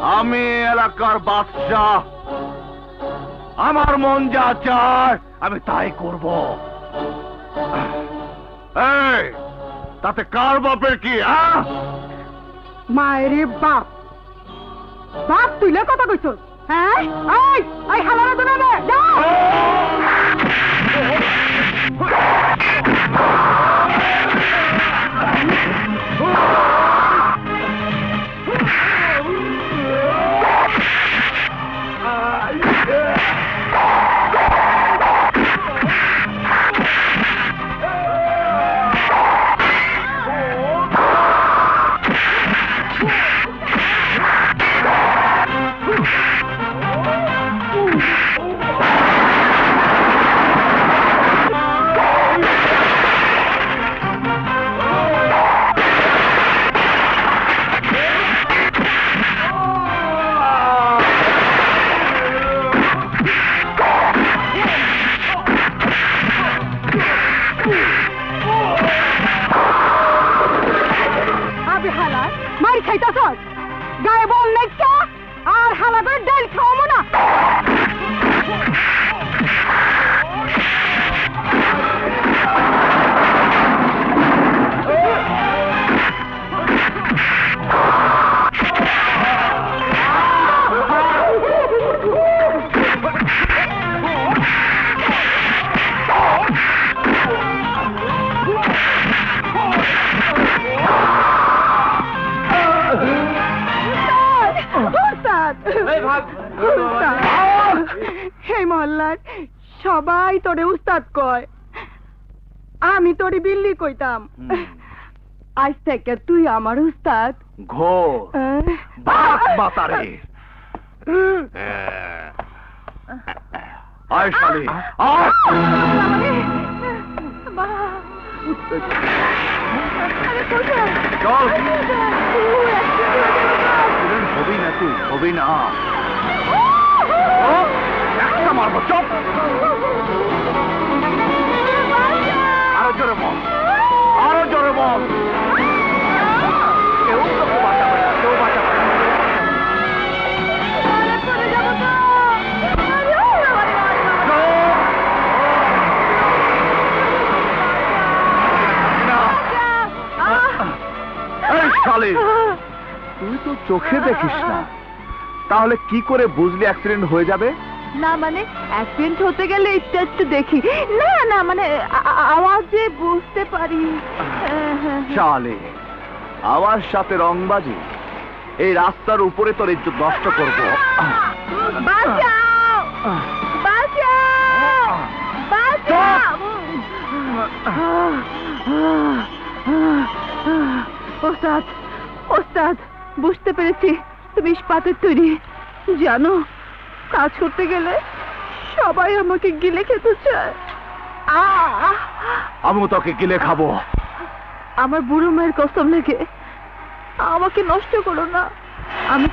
আমি এলাকার বাদশাহ, আমার মন যা চায় আমি তাই করব। এই, তাতে কার বাপের কি? মায়ের বাপ বাপ তুইলে কথা কইছ? হ্যাঁ, এই হালারা তো না গায়ে বল নেকা আর হালাবের ডাল খাওয়াবো না। এই মহল্লার সবাই তোরে উস্তাদ কয়, আমি তোরে বিল্লি কইতাম। আজ থেকে তুই আমার উস্তাদ। ঘোর বাপ মাতারে। আয় শালি, চল। হবি না তুই, হবি না। একটা মারবো, চপ। আরো জোরে বল, আরো জোরে বল। কেউ তোকে বাঁচাবে না, কেউ বাঁচাবে না। তুই তো চোখে দেখিস না, তাহলে কি করে বুঝলি অ্যাক্সিডেন্ট হয়ে যাবে? না মানে অ্যাক্সিডেন্ট হতে গেলে একটু একটু দেখি। না না মানে আওয়াজে বুঝতে পারি। চালে আওয়াজ সাথে রংবাজি, এই রাস্তার উপরে তোর ইজ্জত নষ্ট করবো। বাঁচাও, বাঁচাও, বাঁচাও। ওস্তাদ, ওস্তাদ বুঝতে পেরেছি তুমি ইস্পাতের তৈরি। জানো, কাজ করতে গেলে সবাই আমাকে গিলে খেতে চায়। আমিও তোকে গিলে খাবো। আমার বুড়ো মায়ের কসম লেগে আমাকে নষ্ট করো না। আমি